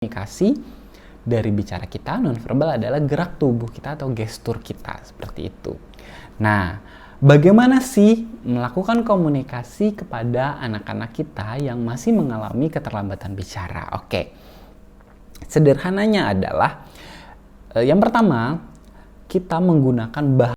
Komunikasi dari bicara kita, nonverbal adalah gerak tubuh kita atau gestur kita, seperti itu. Nah, bagaimana sih melakukan komunikasi kepada anak-anak kita yang masih mengalami keterlambatan bicara? Oke, sederhananya adalah yang pertama, kita menggunakan bahasa.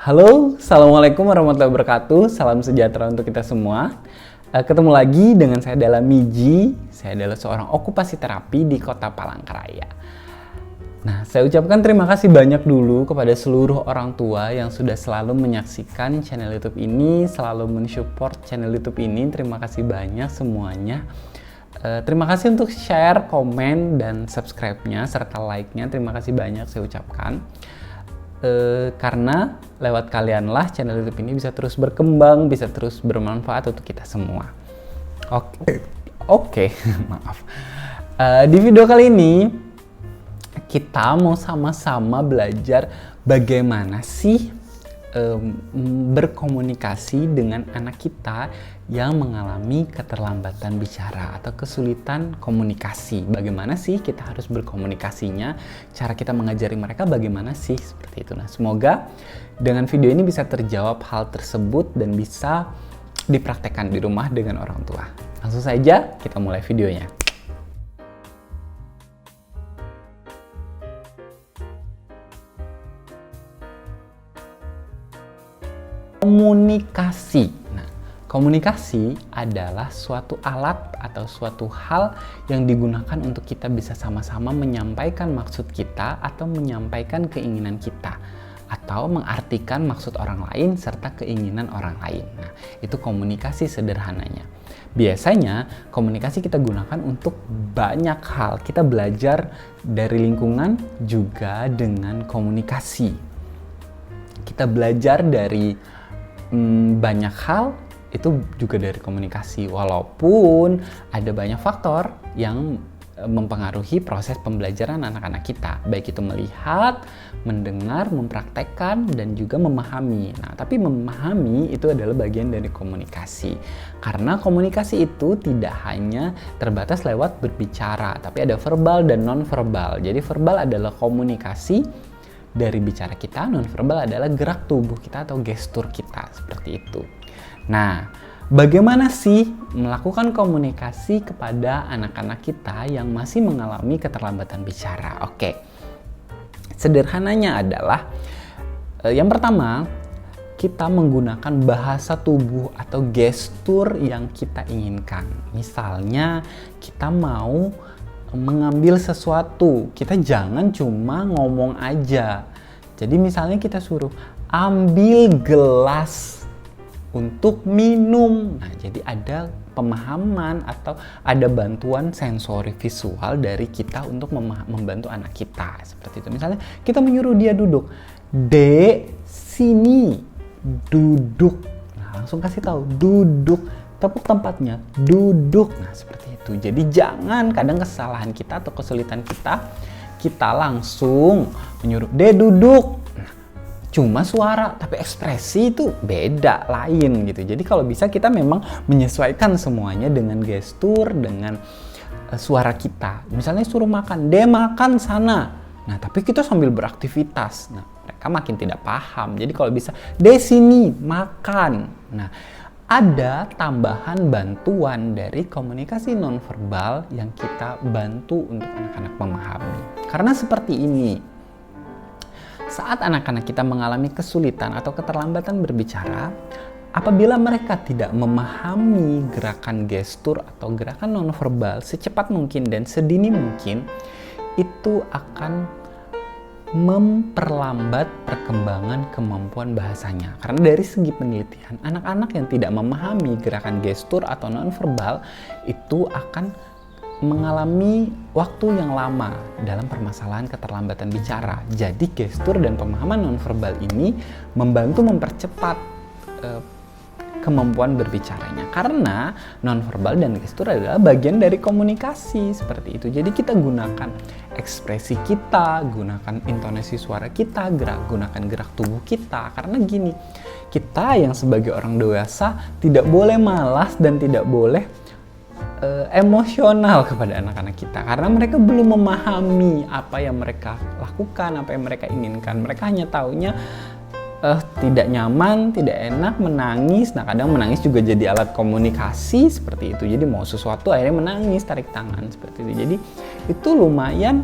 Halo, Assalamualaikum warahmatullahi wabarakatuh. Salam sejahtera untuk kita semua. Ketemu lagi dengan saya adalah Miji. Saya adalah seorang okupasi terapi di Kota Palangkaraya. Nah, saya ucapkan terima kasih banyak dulu kepada seluruh orang tua yang sudah selalu menyaksikan channel YouTube ini, selalu mensupport channel YouTube ini. Terima kasih banyak semuanya. Terima kasih untuk share, komen, dan subscribe-nya serta like-nya. Terima kasih banyak saya ucapkan. Karena lewat kalianlah channel YouTube ini bisa terus berkembang, bisa terus bermanfaat untuk kita semua. Oke, maaf. Di video kali ini kita mau sama-sama belajar bagaimana sih berkomunikasi dengan anak kita yang mengalami keterlambatan bicara atau kesulitan komunikasi. Bagaimana sih kita harus berkomunikasinya? Cara kita mengajari mereka bagaimana sih? Seperti itu. Nah, semoga dengan video ini bisa terjawab hal tersebut dan bisa dipraktekkan di rumah dengan orang tua. Langsung saja kita mulai videonya. Komunikasi. Nah, komunikasi adalah suatu alat atau suatu hal yang digunakan untuk kita bisa sama-sama menyampaikan maksud kita atau menyampaikan keinginan kita atau mengartikan maksud orang lain serta keinginan orang lain. Nah, itu komunikasi sederhananya. Biasanya komunikasi kita gunakan untuk banyak hal. Kita belajar dari lingkungan juga dengan komunikasi. Kita belajar dari banyak hal itu juga dari komunikasi, walaupun ada banyak faktor yang mempengaruhi proses pembelajaran anak-anak kita, baik itu melihat, mendengar, mempraktekkan, dan juga memahami. Nah, tapi memahami itu adalah bagian dari komunikasi, karena komunikasi itu tidak hanya terbatas lewat berbicara, tapi ada verbal dan non-verbal. Jadi verbal adalah komunikasi dari bicara kita, nonverbal adalah gerak tubuh kita atau gestur kita, seperti itu. Nah, bagaimana sih melakukan komunikasi kepada anak-anak kita yang masih mengalami keterlambatan bicara? Oke, sederhananya adalah yang pertama, kita menggunakan bahasa tubuh atau gestur yang kita inginkan. Misalnya, kita mau mengambil sesuatu, kita jangan cuma ngomong aja. Jadi misalnya kita suruh ambil gelas untuk minum. Nah, jadi ada pemahaman atau ada bantuan sensori visual dari kita untuk membantu anak kita. Seperti itu. Misalnya kita menyuruh dia duduk. Dek, sini. Duduk. Nah, langsung kasih tahu, duduk. Tepuk tempatnya, duduk. Nah, seperti itu. Jadi jangan kadang kesalahan kita atau kesulitan kita langsung menyuruh dia duduk. Nah, cuma suara, tapi ekspresi itu beda, lain gitu. Jadi kalau bisa kita memang menyesuaikan semuanya dengan gestur, dengan suara kita. Misalnya suruh makan, dia makan sana. Nah, tapi kita sambil beraktivitas. Nah, mereka makin tidak paham. Jadi kalau bisa, dia sini makan. Nah, ada tambahan bantuan dari komunikasi nonverbal yang kita bantu untuk anak-anak memahami. Karena seperti ini, saat anak-anak kita mengalami kesulitan atau keterlambatan berbicara, apabila mereka tidak memahami gerakan gestur atau gerakan nonverbal secepat mungkin dan sedini mungkin, itu akan memperlambat perkembangan kemampuan bahasanya. Karena dari segi penelitian, anak-anak yang tidak memahami gerakan gestur atau nonverbal itu akan mengalami waktu yang lama dalam permasalahan keterlambatan bicara. Jadi gestur dan pemahaman nonverbal ini membantu mempercepat kemampuan berbicaranya. Karena nonverbal dan gestur adalah bagian dari komunikasi seperti itu. Jadi kita gunakan ekspresi kita, gunakan intonasi suara kita, gunakan gerak tubuh kita. Karena gini, kita yang sebagai orang dewasa tidak boleh malas dan tidak boleh emosional kepada anak-anak kita, karena mereka belum memahami apa yang mereka lakukan, apa yang mereka inginkan. Mereka hanya taunya tidak nyaman, tidak enak, menangis. Nah, kadang menangis juga jadi alat komunikasi seperti itu. Jadi mau sesuatu akhirnya menangis, tarik tangan seperti itu. Jadi itu lumayan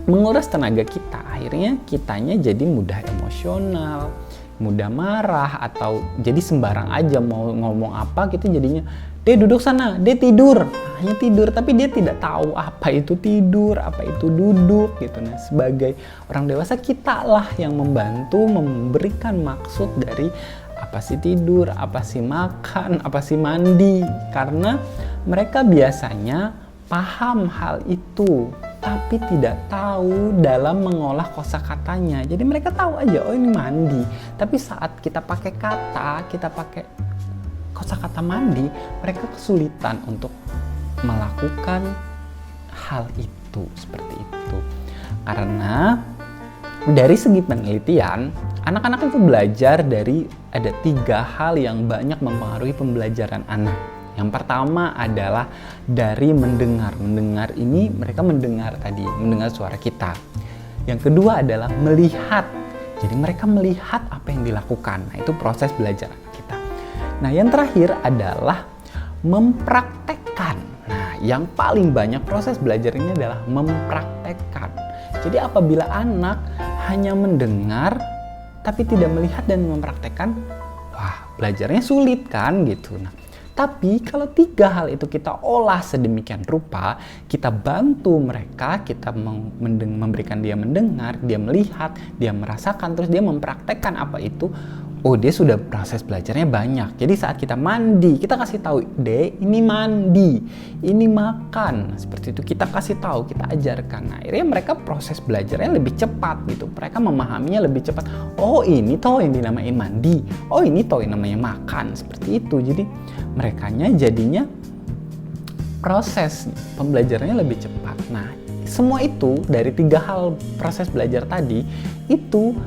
menguras tenaga kita. Akhirnya kitanya jadi mudah emosional, mudah marah, atau jadi sembarang aja mau ngomong apa kita jadinya, dia duduk sana, dia tidur, hanya tidur, tapi dia tidak tahu apa itu tidur, apa itu duduk gitu. Nah, sebagai orang dewasa kita lah yang membantu memberikan maksud dari apa sih tidur, apa sih makan, apa sih mandi, karena mereka biasanya paham hal itu tapi tidak tahu dalam mengolah kosakatanya. Jadi mereka tahu aja, oh ini mandi, tapi saat kita pakai kata, kita pakai kosakata mandi, mereka kesulitan untuk melakukan hal itu seperti itu. Karena dari segi penelitian, anak-anak itu belajar dari ada 3 hal yang banyak mempengaruhi pembelajaran anak. Yang pertama adalah dari mendengar. Mendengar ini mereka mendengar suara kita. Yang kedua adalah melihat. Jadi mereka melihat apa yang dilakukan. Nah, itu proses belajar kita. Nah, yang terakhir adalah mempraktekkan. Nah, yang paling banyak proses belajar ini adalah mempraktekkan. Jadi apabila anak hanya mendengar tapi tidak melihat dan mempraktekkan, wah, belajarnya sulit kan gitu. Nah, tapi kalau 3 hal itu kita olah sedemikian rupa, kita bantu mereka, kita memberikan dia mendengar, dia melihat, dia merasakan, terus dia mempraktekkan apa itu, oh dia sudah proses belajarnya banyak. Jadi saat kita mandi, kita kasih tahu, Dek, ini mandi, ini makan. Seperti itu kita kasih tahu, kita ajarkan. Nah, akhirnya mereka proses belajarnya lebih cepat gitu. Mereka memahaminya lebih cepat. Oh, ini toh yang dinamain mandi. Oh, ini toh yang namanya makan. Seperti itu. Jadi merekanya jadinya proses pembelajarannya lebih cepat. Nah, semua itu dari 3 hal proses belajar tadi itu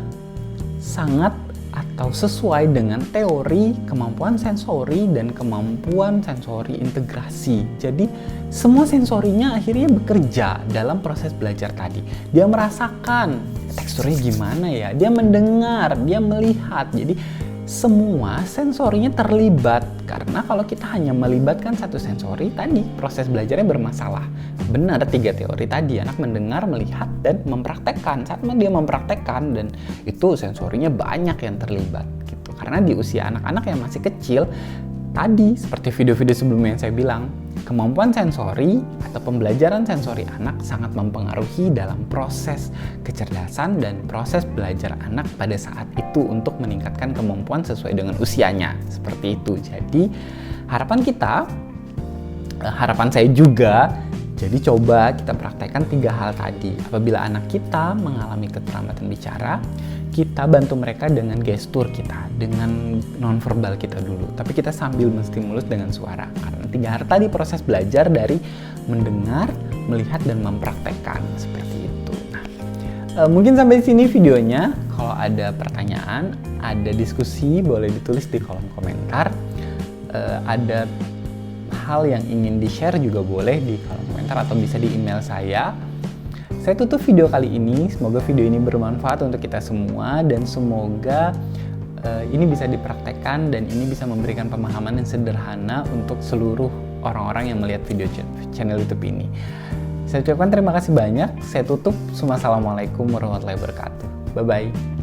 sangat atau sesuai dengan teori kemampuan sensori dan kemampuan sensori integrasi. Jadi semua sensorinya akhirnya bekerja dalam proses belajar tadi. Dia merasakan teksturnya gimana ya, dia mendengar, dia melihat. Jadi semua sensorinya terlibat, karena kalau kita hanya melibatkan satu sensori tadi, proses belajarnya bermasalah. Benar 3 teori tadi, anak mendengar, melihat, dan mempraktekkan. Saat dia mempraktekkan, dan itu sensorinya banyak yang terlibat gitu. Karena di usia anak-anak yang masih kecil, tadi seperti video-video sebelumnya yang saya bilang, kemampuan sensori atau pembelajaran sensori anak sangat mempengaruhi dalam proses kecerdasan dan proses belajar anak pada saat itu untuk meningkatkan kemampuan sesuai dengan usianya. Seperti itu. Jadi harapan kita, harapan saya juga, jadi coba kita praktekkan 3 hal tadi. Apabila anak kita mengalami keterlambatan bicara, kita bantu mereka dengan gestur kita, dengan nonverbal kita dulu. Tapi kita sambil menstimulus dengan suara. Karena 3 hal tadi proses belajar dari mendengar, melihat, dan mempraktekkan. Seperti itu. Nah, mungkin sampai sini videonya. Kalau ada pertanyaan, ada diskusi, boleh ditulis di kolom komentar. Ada hal yang ingin di-share juga boleh di kolom komentar atau bisa di email saya. Saya tutup video kali ini, semoga video ini bermanfaat untuk kita semua dan semoga ini bisa dipraktekkan dan ini bisa memberikan pemahaman yang sederhana untuk seluruh orang-orang yang melihat video channel YouTube ini. Saya ucapkan terima kasih banyak, saya tutup. Assalamualaikum warahmatullahi wabarakatuh. Bye-bye.